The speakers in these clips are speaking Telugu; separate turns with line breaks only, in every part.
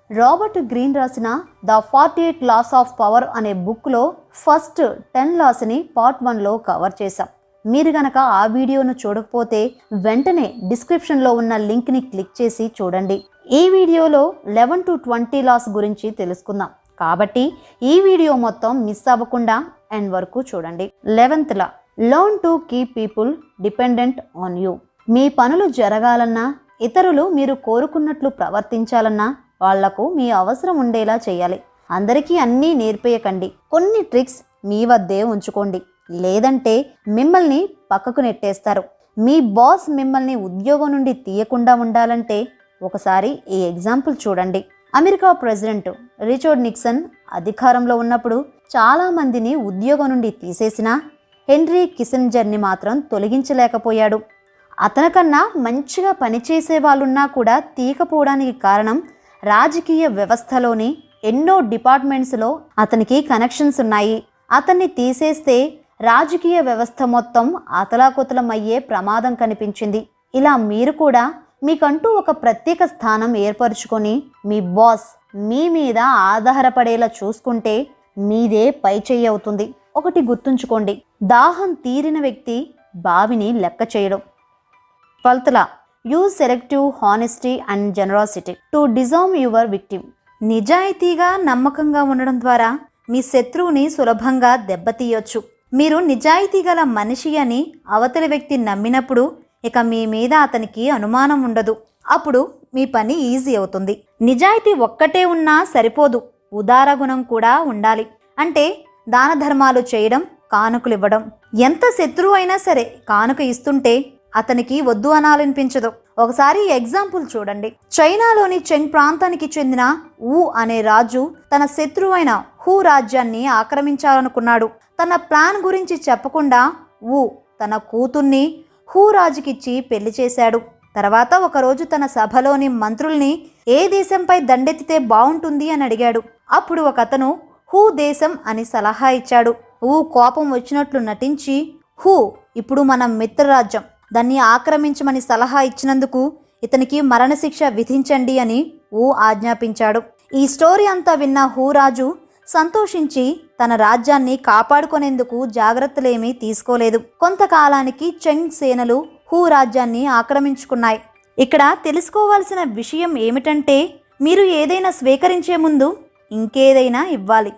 రాబర్ట్ గ్రీన్ రాసిన ద 48 లాస్ ఆఫ్ పవర్ అనే బుక్లో ఫస్ట్ 10 లాస్ని పార్ట్ 1లో కవర్ చేశాం. మీరు గనక ఆ వీడియోను చూడకపోతే వెంటనే డిస్క్రిప్షన్లో ఉన్న లింక్ని క్లిక్ చేసి చూడండి. ఈ వీడియోలో 11 to 20 లాస్ గురించి తెలుసుకుందాం. కాబట్టి ఈ వీడియో మొత్తం మిస్ అవ్వకుండా ఎండ్ వరకు చూడండి. 11th లా, learn to keep people dependent on you. మీ పనులు జరగాలన్నా, ఇతరులు మీరు కోరుకున్నట్లు ప్రవర్తించాలన్నా వాళ్లకు మీ అవసరం ఉండేలా చేయాలి. అందరికీ అన్నీ నేర్పేయకండి. కొన్ని ట్రిక్స్ మీ వద్దే ఉంచుకోండి, లేదంటే మిమ్మల్ని పక్కకు నెట్టేస్తారు. మీ బాస్ మిమ్మల్ని ఉద్యోగం నుండి తీయకుండా ఉండాలంటే ఒకసారి ఈ ఎగ్జాంపుల్ చూడండి. అమెరికా ప్రెసిడెంట్ రిచర్డ్ నిక్సన్ అధికారంలో ఉన్నప్పుడు చాలా మందిని ఉద్యోగం నుండి తీసేసినా హెన్రీ కిస్సింజర్ని మాత్రం తొలగించలేకపోయాడు. అతనికన్నా మంచిగా పనిచేసే వాళ్ళున్నా కూడా తీయకపోవడానికి కారణం రాజకీయ వ్యవస్థలోని ఎన్నో డిపార్ట్మెంట్స్లో అతనికి కనెక్షన్స్ ఉన్నాయి. అతన్ని తీసేస్తే రాజకీయ వ్యవస్థ మొత్తం అతలాకుతలమయ్యే ప్రమాదం కనిపించింది. ఇలా మీరు కూడా మీకంటూ ఒక ప్రత్యేక స్థానం ఏర్పరచుకొని మీ బాస్ మీ మీద ఆధారపడేలా చూసుకుంటే మీదే పై చెయ్యి అవుతుంది. ఒకటి గుర్తుంచుకోండి, దాహం తీరిన వ్యక్తి బావిని లెక్క చేయడం. 12th లా, use selective honesty and generosity to disarm your victim. నిజాయితీగా నమ్మకంగా ఉండడం ద్వారా మీ శత్రువుని సులభంగా దెబ్బతీయొచ్చు. మీరు నిజాయితీ గల మనిషి అని అవతలి వ్యక్తి నమ్మినప్పుడు ఇక మీ మీద అతనికి అనుమానం ఉండదు. అప్పుడు మీ పని ఈజీ అవుతుంది. నిజాయితీ ఒక్కటే ఉన్నా సరిపోదు, ఉదార గుణం కూడా ఉండాలి. అంటే దాన ధర్మాలు చేయడం, కానుకలు ఇవ్వడం. ఎంత శత్రువు అయినా సరే కానుక ఇస్తుంటే అతనికి వద్దు అనాలనిపించదు. ఒకసారి ఎగ్జాంపుల్ చూడండి. చైనాలోని చెంగ్ ప్రాంతానికి చెందిన వు అనే రాజు తన శత్రువైన హూ రాజ్యాన్ని ఆక్రమించాలనుకున్నాడు. తన ప్లాన్ గురించి చెప్పకుండా వు తన కూతుర్ని హూ రాజుకిచ్చి పెళ్లి చేశాడు. తర్వాత ఒకరోజు తన సభలోని మంత్రుల్ని ఏ దేశంపై దండెత్తితే బాగుంటుంది అని అడిగాడు. అప్పుడు ఒకతను హూ దేశం అని సలహా ఇచ్చాడు. వు కోపం వచ్చినట్లు నటించి, హూ ఇప్పుడు మన మిత్రరాజ్యం, దాన్ని ఆక్రమించమని సలహా ఇచ్చినందుకు ఇతనికి మరణశిక్ష విధించండి అని వు ఆజ్ఞాపించాడు. ఈ స్టోరీ అంతా విన్న హూ రాజు సంతోషించి తన రాజ్యాన్ని కాపాడుకునేందుకు జాగ్రత్తలేమీ తీసుకోలేదు. కొంతకాలానికి చెంగ్ సేనలు హూ రాజ్యాన్ని ఆక్రమించుకున్నాయి. ఇక్కడ తెలుసుకోవాల్సిన విషయం ఏమిటంటే, మీరు ఏదైనా స్వీకరించే ముందు ఇంకేదైనా ఇవ్వాలి.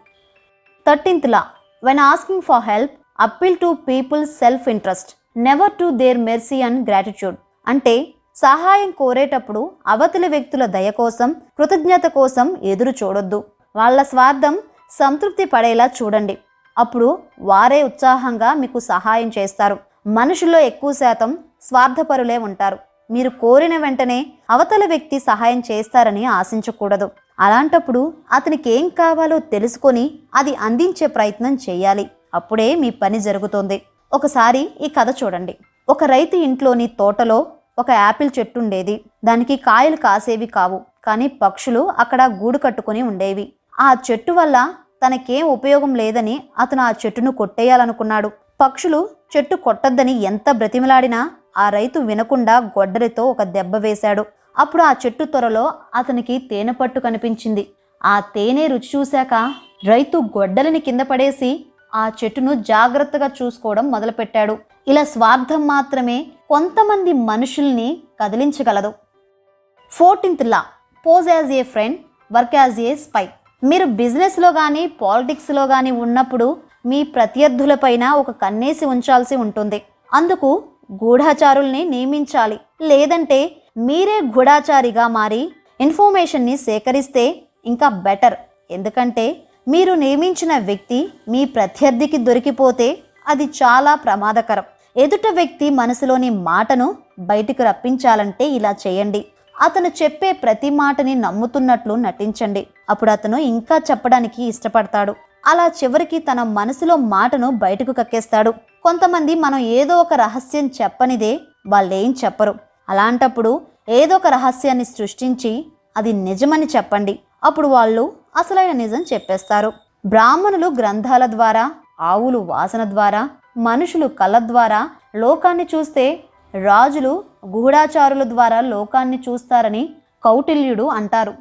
13th law, when asking for help appeal to people's self interest never to their mercy and gratitude. అంటే సహాయం కోరేటప్పుడు అవతలి వ్యక్తుల దయ కోసం, కృతజ్ఞత కోసం ఎదురు చూడొద్దు. వాళ్ళ స్వార్థం సంతృప్తి పడేలా చూడండి. అప్పుడు వారే ఉత్సాహంగా మీకు సహాయం చేస్తారు. మనుషుల్లో ఎక్కువ శాతం స్వార్థపరులే ఉంటారు. మీరు కోరిన వెంటనే అవతల వ్యక్తి సహాయం చేస్తారని ఆశించకూడదు. అలాంటప్పుడు అతనికి ఏం కావాలో తెలుసుకొని అది అందించే ప్రయత్నం చేయాలి. అప్పుడే మీ పని జరుగుతుంది. ఒకసారి ఈ కథ చూడండి. ఒక రైతు ఇంట్లోని తోటలో ఒక యాపిల్ చెట్టు ఉండేది. దానికి కాయలు కాసేవి కావు, కానీ పక్షులు అక్కడ గూడు కట్టుకుని ఉండేవి. ఆ చెట్టు వల్ల తనకేం ఉపయోగం లేదని అతను ఆ చెట్టును కొట్టేయాలనుకున్నాడు. పక్షులు చెట్టు కొట్టద్దని ఎంత బ్రతిమలాడినా ఆ రైతు వినకుండా గొడ్డలితో ఒక దెబ్బ వేశాడు. అప్పుడు ఆ చెట్టు త్వరలో అతనికి తేనె పట్టు కనిపించింది. ఆ తేనె రుచి చూశాక రైతు గొడ్డలిని కింద పడేసి ఆ చెట్టును జాగ్రత్తగా చూసుకోవడం మొదలుపెట్టాడు. ఇలా స్వార్థం మాత్రమే కొంతమంది మనుషుల్ని కదిలించగలదు. 14th law, pose as a friend, work as a spy. మీరు బిజినెస్లో కానీ పాలిటిక్స్లో కానీ ఉన్నప్పుడు మీ ప్రత్యర్థులపైన ఒక కన్నేసి ఉంచాల్సి ఉంటుంది. అందుకు గూఢాచారుల్ని నియమించాలి. లేదంటే మీరే గూఢాచారిగా మారి ఇన్ఫర్మేషన్ని సేకరిస్తే ఇంకా బెటర్. ఎందుకంటే మీరు నియమించిన వ్యక్తి మీ ప్రత్యర్థికి దొరికిపోతే అది చాలా ప్రమాదకరం. ఎదుట వ్యక్తి మనసులోని మాటను బయటికి రప్పించాలంటే ఇలా చేయండి. అతను చెప్పే ప్రతి మాటని నమ్ముతున్నట్లు నటించండి. అప్పుడు అతను ఇంకా చెప్పడానికి ఇష్టపడతాడు. అలా చివరికి తన మనసులో మాటను బయటకు కక్కేస్తాడు. కొంతమంది మనం ఏదో ఒక రహస్యం చెప్పనిదే వాళ్ళేం చెప్పరు. అలాంటప్పుడు ఏదో ఒక రహస్యాన్ని సృష్టించి అది నిజమని చెప్పండి. అప్పుడు వాళ్ళు అసలైన నిజం చెప్పేస్తారు. బ్రాహ్మణులు గ్రంథాల ద్వారా, ఆవులు వాసన ద్వారా, మనుషులు కళ్ళ ద్వారా లోకాన్ని చూస్తే రాజులు గూఢాచారుల ద్వారా లోకాన్ని చూస్తారని కౌటిల్యుడు అంటారు.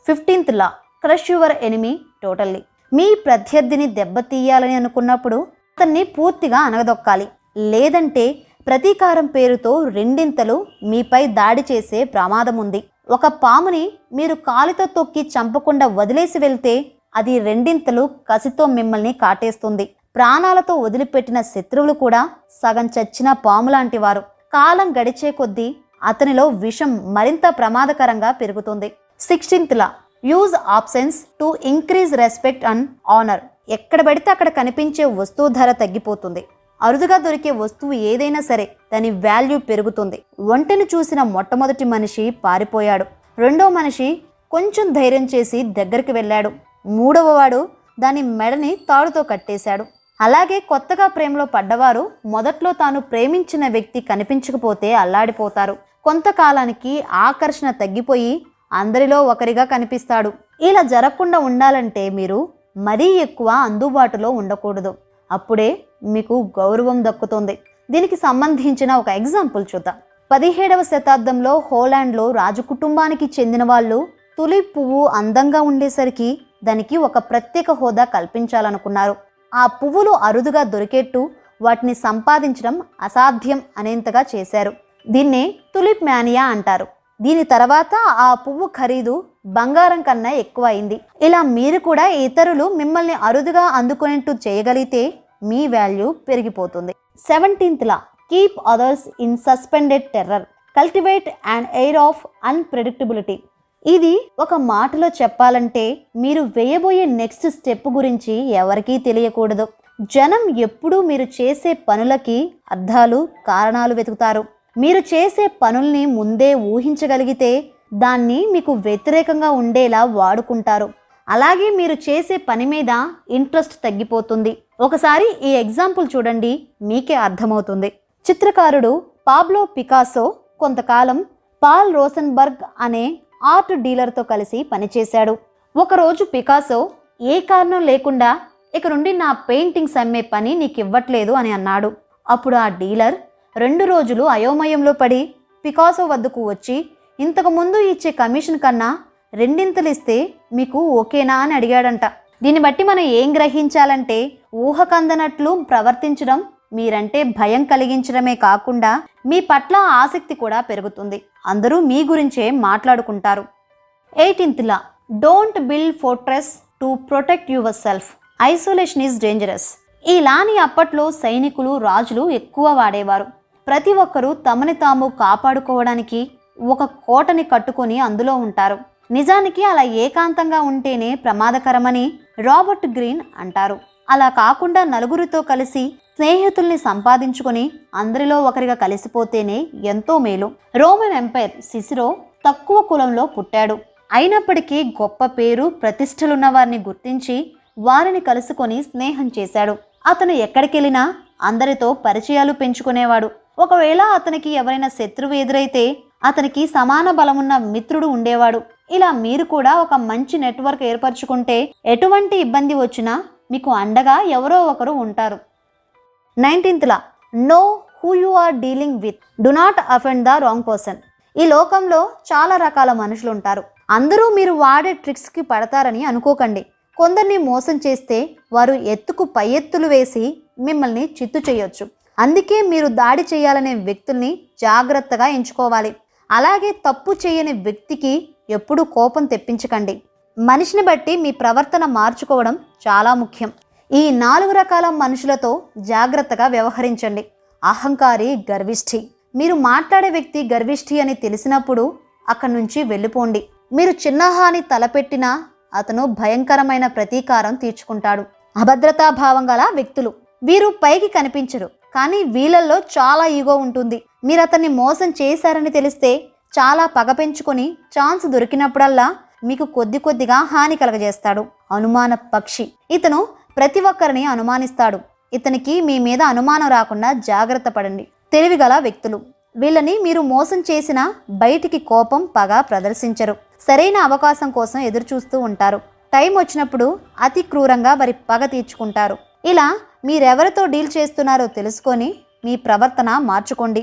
15th లా, క్రష్ యువర్ ఎనిమీ టోటల్లీ. మీ ప్రత్యర్థిని దెబ్బతీయాలని అనుకున్నప్పుడు అతన్ని పూర్తిగా అనగదొక్కాలి. లేదంటే ప్రతీకారం పేరుతో రెండింతలు మీపై దాడి చేసే ప్రమాదం ఉంది. ఒక పాముని మీరు కాలితో తొక్కి చంపకుండా వదిలేసి వెళ్తే అది రెండింతలు కసితో మిమ్మల్ని కాటేస్తుంది. ప్రాణాలతో వదిలిపెట్టిన శత్రువులు కూడా సగం చచ్చిన పాము లాంటి వారు. కాలం గడిచే కొద్దీ అతనిలో విషం మరింత ప్రమాదకరంగా పెరుగుతుంది. 16th law, use options to increase respect and honour. ఎక్కడ పడితే అక్కడ కనిపించే వస్తువు ధర తగ్గిపోతుంది. అరుదుగా దొరికే వస్తువు ఏదైనా సరే దాని వాల్యూ పెరుగుతుంది. ఒంటెను చూసిన మొట్టమొదటి మనిషి పారిపోయాడు. రెండో మనిషి కొంచెం ధైర్యం చేసి దగ్గరికి వెళ్ళాడు. మూడవ వాడు దాని మెడని తాడుతో కట్టేశాడు. అలాగే కొత్తగా ప్రేమలో పడ్డవారు మొదట్లో తాను ప్రేమించిన వ్యక్తి కనిపించకపోతే అల్లాడిపోతారు. కొంతకాలానికి ఆకర్షణ తగ్గిపోయి అందరిలో ఒకరిగా కనిపిస్తాడు. ఇలా జరగకుండా ఉండాలంటే మీరు మరీ ఎక్కువ అందుబాటులో ఉండకూడదు. అప్పుడే మీకు గౌరవం దక్కుతుంది. దీనికి సంబంధించిన ఒక ఎగ్జాంపుల్ చూద్దాం. 17వ శతాబ్దంలో హోలాండ్లో రాజు కుటుంబానికి చెందిన వాళ్ళు తులిప్ పువ్వు అందంగా ఉండేసరికి దానికి ఒక ప్రత్యేక హోదా కల్పించాలనుకున్నారు. ఆ పువ్వులు అరుదుగా దొరికేట్టు వాటిని సంపాదించడం అసాధ్యం అనేంతగా చేశారు. దీన్నే తులిప్ మ్యానియా అంటారు. దీని తర్వాత ఆ పువ్వు ఖరీదు బంగారం కన్నా ఎక్కువ అయింది. ఇలా మీరు కూడా ఇతరులు మిమ్మల్ని అరుదుగా అందుకునేట్టు చేయగలిగితే మీ వాల్యూ పెరిగిపోతుంది. 17th law, keep others in suspended terror, cultivate and air of unpredictability. ఇది ఒక మాటలో చెప్పాలంటే మీరు వేయబోయే నెక్స్ట్ స్టెప్ గురించి ఎవరికీ తెలియకూడదు. జనం ఎప్పుడూ మీరు చేసే పనులకి అర్థాలు, కారణాలు వెతుకుతారు. మీరు చేసే పనుల్ని ముందే ఊహించగలిగితే దాన్ని మీకు వ్యతిరేకంగా ఉండేలా వాడుకుంటారు. అలాగే మీరు చేసే పని మీద ఇంట్రెస్ట్ తగ్గిపోతుంది. ఒకసారి ఈ ఎగ్జాంపుల్ చూడండి, మీకే అర్థమవుతుంది. చిత్రకారుడు పాబ్లో పికాసో కొంతకాలం పాల్ రోసెన్బర్గ్ అనే ఆర్ట్ డీలర్తో కలిసి పనిచేశాడు. ఒకరోజు పికాసో ఏ కారణం లేకుండా ఇక నుండి నా పెయింటింగ్స్ అమ్మే పని నీకు ఇవ్వట్లేదు అని అన్నాడు. అప్పుడు ఆ డీలర్ 2 రోజులు అయోమయంలో పడి పికాసో వద్దకు వచ్చి ఇంతకు ముందు ఇచ్చే కమిషన్ కన్నా రెండింతలు ఇస్తే మీకు ఓకేనా అని అడిగాడంట. దీన్ని బట్టి మనం ఏం గ్రహించాలంటే ఊహకందనట్లు ప్రవర్తించడం మీరంటే భయం కలిగించడమే కాకుండా మీ పట్ల ఆసక్తి కూడా పెరుగుతుంది. అందరూ మీ గురించే మాట్లాడుకుంటారు. 18th law, don't build fortress to protect your self, isolation is dangerous. ఈ లాని అప్పట్లో సైనికులు, రాజులు ఎక్కువ వాడేవారు. ప్రతి ఒక్కరూ తమని తాము కాపాడుకోవడానికి ఒక కోటని కట్టుకొని అందులో ఉంటారు. నిజానికి అలా ఏకాంతంగా ఉంటేనే ప్రమాదకరమని రాబర్ట్ గ్రీన్ అంటారు. అలా కాకుండా నలుగురితో కలిసి స్నేహితుల్ని సంపాదించుకొని అందరిలో ఒకరిగా కలిసిపోతేనే ఎంతో మేలు. రోమన్ ఎంపైర్ సిసిరో తక్కువ కులంలో పుట్టాడు. అయినప్పటికీ గొప్ప పేరు, ప్రతిష్టలున్న వారిని గుర్తించి వారిని కలుసుకొని స్నేహం చేశాడు. అతను ఎక్కడికెళ్ళినా అందరితో పరిచయాలు పెంచుకునేవాడు. ఒకవేళ అతనికి ఎవరైనా శత్రువు ఎదురైతే అతనికి సమాన బలమున్న మిత్రుడు ఉండేవాడు. ఇలా మీరు కూడా ఒక మంచి నెట్వర్క్ ఏర్పరచుకుంటే ఎటువంటి ఇబ్బంది వచ్చినా మీకు అండగా ఎవరో ఒకరు ఉంటారు. 19th law, know who you are dealing with, do not offend the wrong person. ఈ లోకంలో చాలా రకాల మనుషులు ఉంటారు. అందరూ మీరు వాడే ట్రిక్స్కి పడతారని అనుకోకండి. కొందరిని మోసం చేస్తే వారు ఎత్తుకు పై ఎత్తులు వేసి మిమ్మల్ని చిత్తు చేయొచ్చు. అందుకే మీరు దాడి చేయాలనే వ్యక్తుల్ని జాగ్రత్తగా ఎంచుకోవాలి. అలాగే తప్పు చేయని వ్యక్తికి ఎప్పుడూ కోపం తెప్పించకండి. మనిషిని బట్టి మీ ప్రవర్తన మార్చుకోవడం చాలా ముఖ్యం. ఈ 4 రకాల మనుషులతో జాగ్రత్తగా వ్యవహరించండి. అహంకారి, గర్విష్ఠి. మీరు మాట్లాడే వ్యక్తి గర్విష్ఠి అని తెలిసినప్పుడు అక్కడి నుంచి వెళ్ళిపోండి. మీరు చిన్న హాని తలపెట్టినా అతను భయంకరమైన ప్రతీకారం తీర్చుకుంటాడు. అభద్రతాభావం గల వ్యక్తులు. వీరు పైకి కనిపించరు, కానీ వీళ్ళల్లో చాలా ఈగో ఉంటుంది. మీరు అతన్ని మోసం చేశారని తెలిస్తే చాలా పగ పెంచుకొని ఛాన్స్ దొరికినప్పుడల్లా మీకు కొద్దిగా హాని కలగజేస్తాడు. అనుమాన పక్షి. ఇతను ప్రతి ఒక్కరిని అనుమానిస్తాడు. ఇతనికి మీ మీద అనుమానం రాకుండా జాగ్రత్త పడండి. తెలివిగల వ్యక్తులు. వీళ్ళని మీరు మోసం చేసినా బయటికి కోపం, పగ ప్రదర్శించరు. సరైన అవకాశం కోసం ఎదురు చూస్తూ ఉంటారు. టైం వచ్చినప్పుడు అతి క్రూరంగా వారి పగ తీర్చుకుంటారు. ఇలా మీరెవరితో డీల్ చేస్తున్నారో తెలుసుకొని మీ ప్రవర్తన మార్చుకోండి.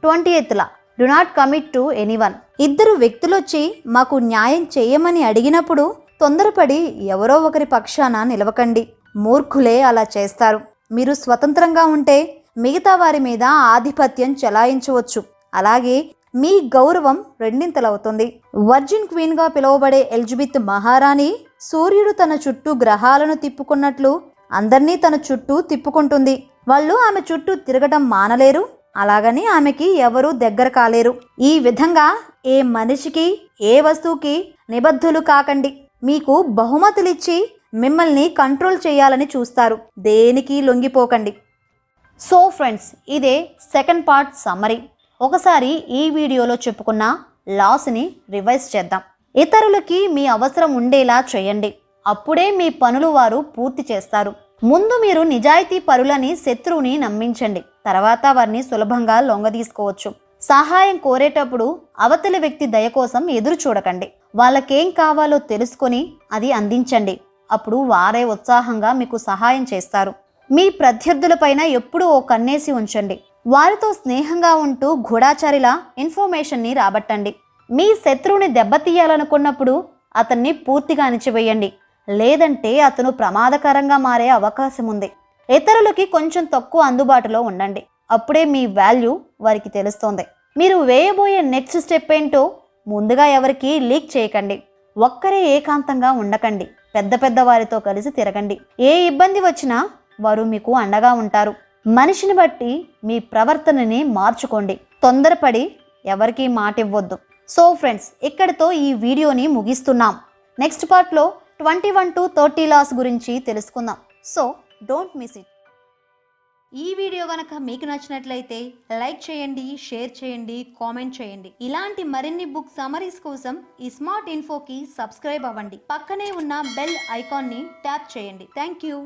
20th law, do not commit to anyone. ఇద్దరు వ్యక్తులొచ్చి మాకు న్యాయం చేయమని అడిగినప్పుడు తొందరపడి ఎవరో ఒకరి పక్షాన నిలవకండి. మూర్ఖులే అలా చేస్తారు. మీరు స్వతంత్రంగా ఉంటే మిగతా వారి మీద ఆధిపత్యం చెలాయించవచ్చు. అలాగే మీ గౌరవం రెండింతలవుతుంది. వర్జిన్ క్వీన్గా పిలువబడే ఎలిజబెత్ మహారాణి సూర్యుడు తన చుట్టూ గ్రహాలను తిప్పుకున్నట్లు అందర్నీ తన చుట్టూ తిప్పుకుంటుంది. వాళ్ళు ఆమె చుట్టూ తిరగటం మానలేరు, అలాగని ఆమెకి ఎవరూ దగ్గర కాలేరు. ఈ విధంగా ఏ మనిషికి ఏ వస్తువుకి నిబద్ధులు కాకండి. మీకు బహుమతులిచ్చి మిమ్మల్ని కంట్రోల్ చేయాలని చూస్తారు. దేనికి లొంగిపోకండి. సో ఫ్రెండ్స్, ఇదే సెకండ్ పార్ట్ సమ్మరీ. ఒకసారి ఈ వీడియోలో చెప్పుకున్న లాస్ని రివైజ్ చేద్దాం. ఇతరులకి మీ అవసరం ఉండేలా చేయండి. అప్పుడే మీ పనులు వారు పూర్తి చేస్తారు. ముందు మీరు నిజాయితీ పరులని శత్రువుని నమ్మించండి. తర్వాత వారిని సులభంగా లొంగదీసుకోవచ్చు. సహాయం కోరేటప్పుడు అవతలి వ్యక్తి దయ కోసం ఎదురు చూడకండి. వాళ్ళకేం కావాలో తెలుసుకొని అది అందించండి. అప్పుడు వారే ఉత్సాహంగా మీకు సహాయం చేస్తారు. మీ ప్రత్యర్థులపైన ఎప్పుడూ ఓ కన్నేసి ఉంచండి. వారితో స్నేహంగా ఉంటూ గూఢాచారిలా ఇన్ఫర్మేషన్ని రాబట్టండి. మీ శత్రువుని దెబ్బతీయాలనుకున్నప్పుడు అతన్ని పూర్తిగా అణిచివేయండి. లేదంటే అతను ప్రమాదకరంగా మారే అవకాశం ఉంది. ఇతరులకి కొంచెం తక్కువ అందుబాటులో ఉండండి. అప్పుడే మీ వాల్యూ వారికి తెలుస్తోంది. మీరు వేయబోయే నెక్స్ట్ స్టెప్ ఏంటో ముందుగా ఎవరికి లీక్ చేయకండి. ఒక్కరే ఏకాంతంగా ఉండకండి. పెద్ద పెద్ద వారితో కలిసి తిరగండి. ఏ ఇబ్బంది వచ్చినా వారు మీకు అండగా ఉంటారు. మనిషిని బట్టి మీ ప్రవర్తనని మార్చుకోండి. తొందరపడి ఎవరికీ మాట ఇవ్వద్దు. సో ఫ్రెండ్స్, ఇక్కడితో ఈ వీడియోని ముగిస్తున్నాం. నెక్స్ట్ పార్ట్లో 21 to 30 లాస్ గురించి తెలుసుకుందాం. So don't miss it. ఈ వీడియో గనక మీకు నచ్చినట్లయితే లైక్ చేయండి, షేర్ చేయండి, కామెంట్ చేయండి. ఇలాంటి మరిన్ని బుక్ సమరీస్ కోసం ఈ స్మార్ట్ ఇన్ఫోకి సబ్స్క్రైబ్ అవ్వండి. పక్కనే ఉన్న బెల్ ఐకాన్ని ట్యాప్ చేయండి. Thank you.